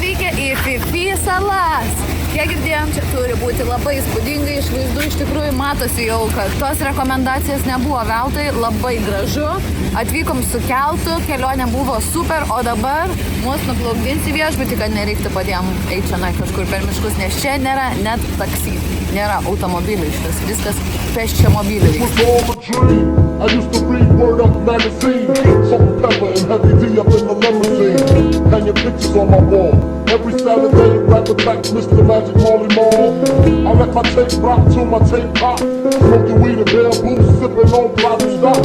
atvykę į Fifi salas. Kiek girdėjom, čia turi būti labai įspūdingai išvaizdu, iš tikrųjų matosi jau, kad tos rekomendacijos nebuvo veltui, labai gražu. Atvykom su keltu, kelionė buvo super, o dabar mus nuplaukdins į viešbutį, kad nereiktų patiem eiti čia kažkur per miškus, nes čia nėra net taksi, nėra automobilių iš vis, viskas peščia mobilių. I used to read Word Up magazine, salt and pepper and heavy D up in the limousine. Hanging pictures on my wall. Every Saturday, rap attack, Mr. Magic Molly Mall. I let my tape rock till my tape pop. Smoking weed and bamboo, sipping on bottle stop.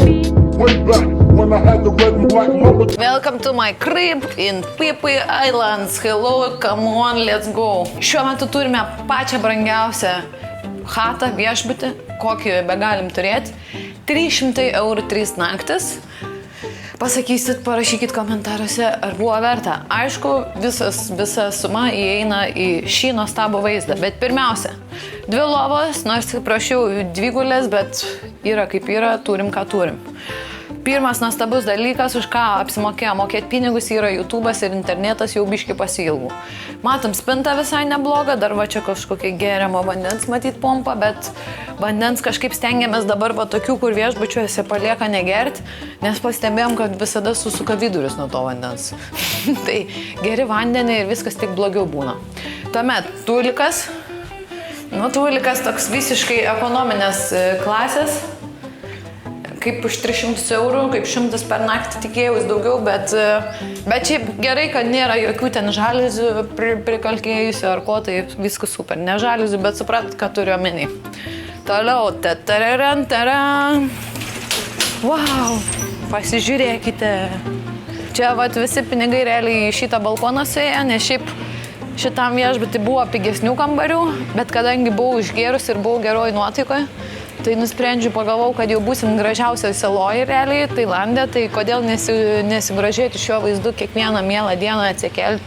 Way back when I had the red and black number. Welcome to my crib in Phi Islands. Hello, come on, let's go. Šiuo metu turime pačią brangiausią chatą, viešbutį, kokį begalim turėti. 300 eurų 3 naktis. Pasakysit, parašykit komentaruose, ar buvo verta. Aišku, visa suma įeina į šį nuostabų vaizdą. Bet pirmiausia, 2 lovos, nors prašiau 2 gulės, bet yra kaip yra, turim ką turim. Pirmas nuostabus dalykas, už ką apsimokėjo mokėti pinigus, yra YouTube'as ir internetas, jau biški pasiilgų. Matom, spinta visai nebloga, dar va čia kažkokia geriamo vandens matyt pompa, bet vandens kažkaip stengiamės dabar va tokių, kur viešbučiuose palieka negerti, nes pastebėjom, kad visada susuka vidurius nuo to vandens. Tai geri vandenį ir viskas tik blogiau būna. Tuomet tulikas, tulikas toks visiškai ekonominės klasės. Kaip už 300 eurų, kaip 100 per naktį tikėjaus daugiau, bet šiaip gerai, kad nėra jokių ten žaliuzių prikalkėjusių ar ko, tai viskas super. Ne žaliuzių, bet suprat, ką turiu omeny. Toliau, wow, pasižiūrėkite. Čia vat visi pinigai realiai į šitą balkoną suėjo, nes šiaip šitam viešbutį buvo pigesnių kambarių, bet kadangi buvau išgėrus ir buvau geroj nuotaikoje, tai nusprendžiu, pagalvojau, kad jau būsim gražiausiai saloje realiai, Tailande, tai kodėl nesigražėti šiuo vaizdu kiekvieną mielą dieną atsikelti,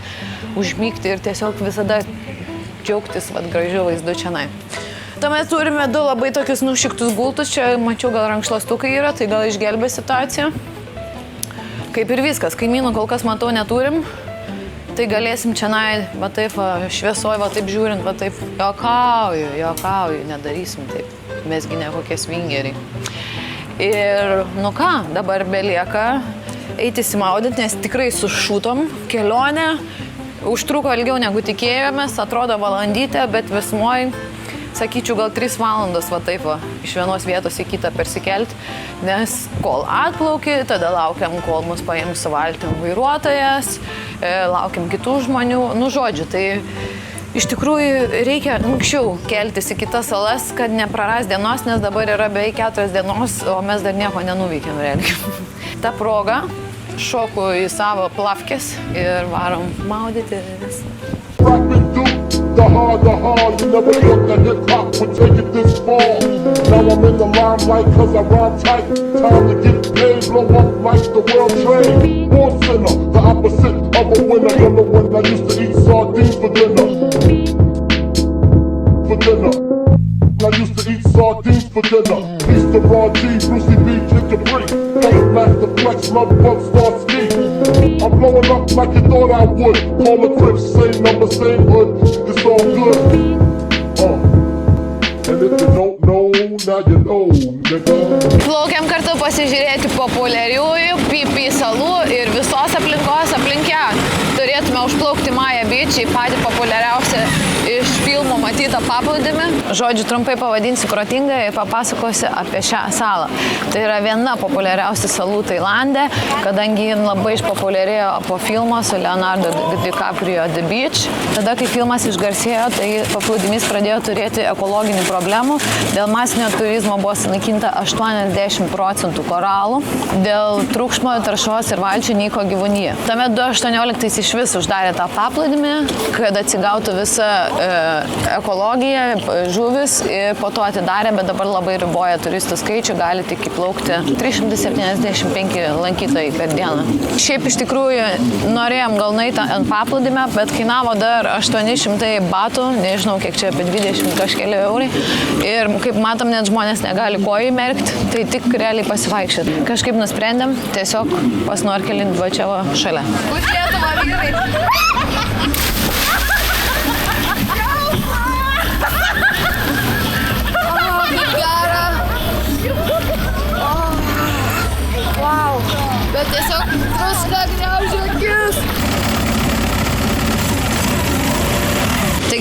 užmygti ir tiesiog visada džiaugtis gražiu vaizdu čianai. Tuomet turime 2 labai tokius nušiktus gultus, čia mačiau gal rankšluostukai yra, tai gal išgelbė situaciją. Kaip ir viskas, kaimynų kol kas matau neturim, tai galėsim čianai, va taip, šviesoj, va taip žiūrint, va taip, jokauju, nedarysim taip. Mesgi ne kokie svingeriai. Ir, ką, dabar belieka eiti įsimaudinti, nes tikrai sušūtom. Kelionė užtruko ilgiau negu tikėjomės, atrodo valandytė, bet vismoj, sakyčiau, gal 3 valandos va taip va, iš vienos vietos į kitą persikelti, nes kol atplauki, tada laukiam, kol mus paims su valtim vairuotojas, laukiam kitų žmonių, žodžiu, tai iš tikrųjų reikia anksčiau keltis į kitas salas, kad nepraras dienos, nes dabar yra beveik 4 dienos, o mes dar nieko nenuveikėm realiai. Ta proga šoku į savo plavkes ir varom maudytis. The hard, you never thought that hip-hop would take it this far. Now I'm in the limelight cause I rhyme tight. Time to get paid, blow up like the world trade. Born sinner, the opposite of a winner. Remember when I used to eat sardines for dinner? I used to eat sardines for dinner. Mr. Ron G, Brucey B, Kid Capri. Fake Master Flex, Love Bug, Star Ski. I'm blowing up like you thought I would. Call the Crips, same number, same hood. It's all good. And if you don't know, now you know, nigga. Plaukiam kartu pasižiūrėti populiariųjų Phi salų ir visos aplinkos aplink ją. Turėtume užplaukti Maya Beach, patį populiariausią iš filmų matytą paplūdimį. Žodžiu, trumpai pavadinsiu protingai ir papasakosiu apie šią salą. Tai yra viena populiariausių salų Tailande, kadangi jin labai išpopuliarėjo po filmo su Leonardo DiCaprio The Beach. Tada, kai filmas išgarsėjo, tai paplūdimys pradėjo turėti ekologinių problemų. Dėl masinio turizmo buvo sunaikinta 80% koralų. Dėl triukšmo, taršos ir valčių nyko gyvūnija. Tuomet 2018 iš vis uždarė tą paplūdimį, kad atsigautų visa ekologija, žuvis ir po to atidarė, bet dabar labai riboja turistų skaičių, gali tik įplaukti 375 lankytojai per dieną. Šiaip iš tikrųjų norėjom gal nueiti ant paplūdimio, bet kainavo dar 800 batų, nežinau kiek čia, apie 20 kažkeli eurai. Ir kaip matom, net žmonės negali kojų merkti, tai tik realiai pasivaikščioti. Kažkaip nusprendėm tiesiog pasnorkelinti va čia va šalia. Už Lietuvą, vyrai!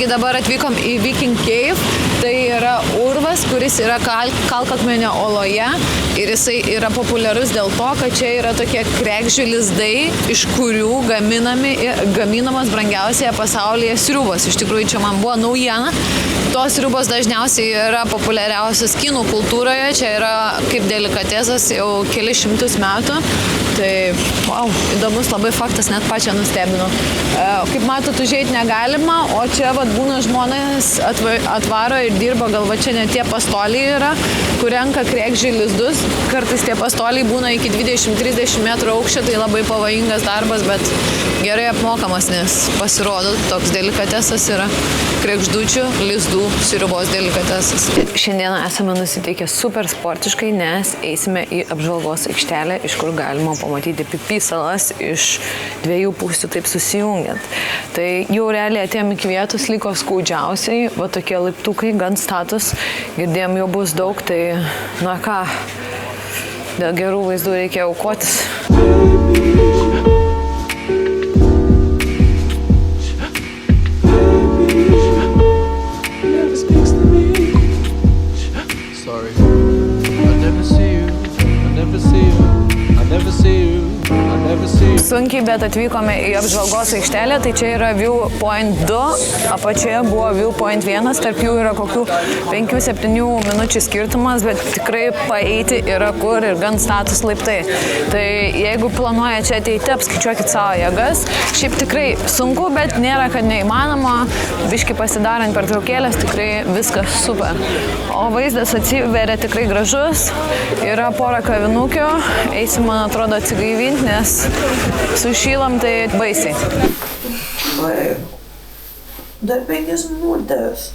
tai dabar atvykom į Viking Cave. Tai yra urvas, kuris yra kalkakmenio oloje ir jisai yra populiarus dėl to, kad čia yra tokie kregždžių lizdai, iš kurių gaminamas brangiausioje pasaulyje sriubos. Iš tikrųjų, čia man buvo naujiena. Tos sriubos dažniausiai yra populiariausios kinų kultūroje. Čia yra kaip delikatesas jau kelis šimtus metų. Tai, wow, įdomus labai faktas, net pačią nustebino. Kaip matot, užeit negalima, o čia vat būna žmonės atvaro ir dirba, gal va čia net tie pastoliai yra, kur renka kregždžių lizdus. Kartais tie pastoliai būna iki 20-30 metrų aukščio, tai labai pavojingas darbas, bet gerai apmokamas, nes pasirodo, toks delikatesas yra kregždučių lizdų sriubos delikatesas. Šiandieną esame nusiteikę super sportiškai, nes eisime į apžvalgos aikštelę, iš kur galima pamatyti Pipy salas iš dviejų pusių taip susijungiant. Tai jau realiai atėjom iki vietos, liko skaudžiausiai, va tokie laiptukai, gan status, girdėjom jau bus daug, tai na ką, dėl gerų vaizdų reikia aukotis. Sunkiai, bet atvykome į apžvalgos aikštelę, tai čia yra Viewpoint 2, apačioje buvo Viewpoint 1, tarp jų yra kokių 5-7 minučių skirtumas, bet tikrai paeiti yra kur ir gan status laiptai. Tai jeigu planuoja čia ateiti, apskaičiuokit savo jėgas. Šiaip tikrai sunku, bet nėra, kad neįmanoma. Biški pasidarant pertraukėlės, tikrai viskas super. O vaizdas atsiveria tikrai gražus, yra pora kavinukių, eisim, man atrodo, atsigaivinti, nes sušylam tai baisiai. Dar 5 minutės.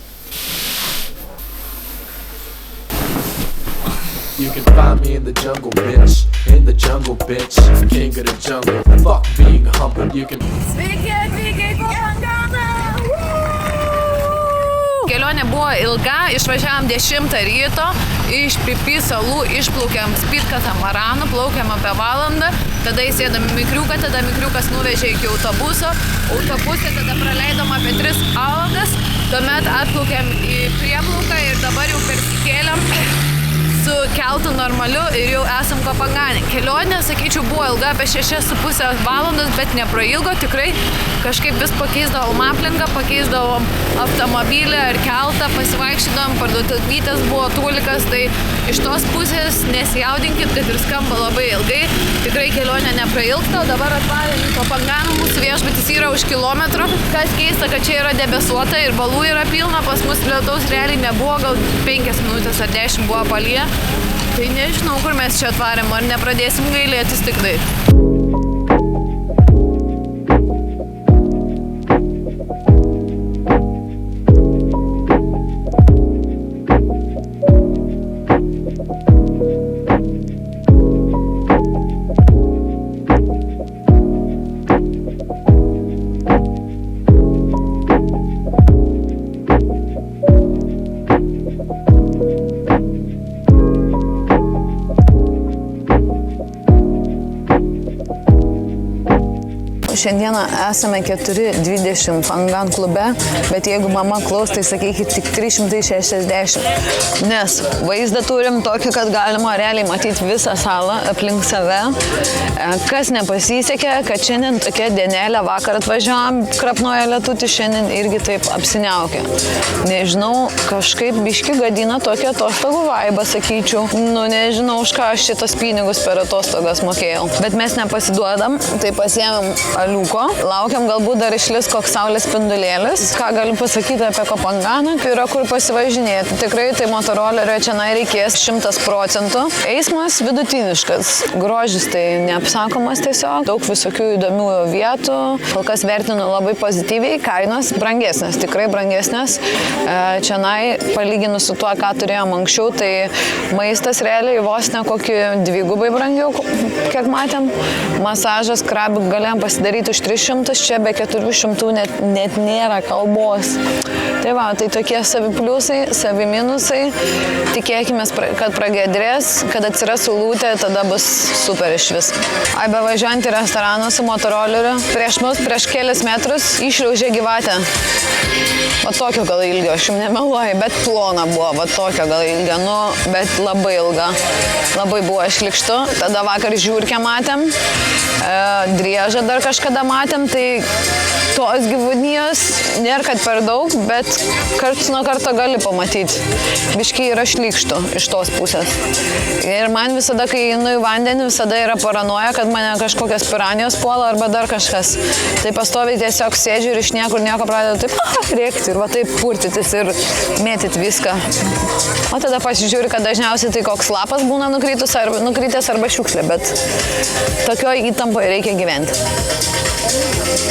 You can find me in the jungle, bitch. In the jungle, bitch. King of the jungle. Fuck being humble. You can. Sveiki atvykę į Kopanganą! Kelionė buvo ilga, išvažiavom 10 ryto, iš Pipy salų išplaukėm speed katamaranu, plaukėm apie valandą, tada įsėdam į mikriuką, tada mikriukas nuvežė iki autobuso, autobuse tada praleidom apie 3 valandas, tuomet atplaukėm į prieplauką ir dabar jau persikėlėm su keltu normaliu ir jau esam Kopangane. Kelionė, sakyčiau, buvo ilga apie 6,5 valandos, bet neprailgo, tikrai kažkaip vis pakeisdavom aplinką, pakeisdavom automobilį ar keltą, pasivaikščydavom, parduotuvėtės buvo tūlikas, tai iš tos pusės nesijaudinkit, kad ir skamba labai ilgai, tikrai kelionė neprailgta, o dabar atvarėm į Kopanganą, mūsų viešbutis yra už kilometro, kas keista, kad čia yra debesuota ir balų yra pilna, pas mus lietaus realiai nebuvo, gal 5 minutės ar 10 buvo palyja. Tai nežinau, kur mes čia atvarėm, ar nepradėsim gailėtis tikrai. Šiandieną esame 4:20 Fangan klube, bet jeigu mama klaus, tai sakykit tik 360, nes vaizdą turim tokį, kad galima realiai matyti visą salą aplink save. Kas nepasisekė, kad šiandien tokia dienelė, vakar atvažiavom, krapnojo lietutis, šiandien irgi taip apsiniaukė. Nežinau, kažkaip biški gadina tokią atostogų vaibą, sakyčiau. Nu, nežinau, už ką aš šitos pinigus per atostogas mokėjau. Bet mes nepasiduodam, tai pasiėmėm aliuko. Laukiam, galbūt dar išlis koks saulės spindulėlis. Ką galiu pasakyti apie Kopanganą, tai yra kur pasivažinėti. Tikrai tai motorolerio čia reikės 100%. Eismas vidutiniškas. Grožis tai neapsakomas tiesiog. Daug visokių įdomių vietų. Kol kas vertinu labai pozityviai. Kainos brangesnės, tikrai brangesnės. Čia palyginus su tuo, ką turėjom anksčiau, tai maistas realiai vos ne kokį 2 brangiau, kiek matėm. Masažas, krabik galėjom pasidaryti daryti už 300, čia be 400 net nėra kalbos. Tai va, tai tokie savi pliusai, savi minusai. Tikėkime, kad pragiedrės, kad atsiras saulutė, tada bus super iš vis. Ai, bevažiuojant į restoraną su motoroleriu, prieš kelias metrus išliaužė gyvatę. Va tokio gal ilgio, aš jums nemeluoju, bet plona buvo, va tokio gal ilgio, nu, bet labai ilga. Labai buvo šlikštu. Tada vakar žiūrkę matėm, driežą dar kažkada matėm, tai tos gyvūnijos nėra kad per daug, bet karts nuo karto gali pamatyti. Biškiai yra šlikštu iš tos pusės. Ir man visada, kai einu į vandenį, visada yra paranoja, kad mane kažkokios piranijos puola arba dar kažkas. Tai pastoviai tiesiog sėdžiu ir iš niekur nieko pradedu taip rėkti ir va taip purtytis ir mėtyti viską. O tada pasižiūriu, kad dažniausiai tai koks lapas būna nukritęs arba šiukšlė, bet tokioj įtampoje reikia gyventi.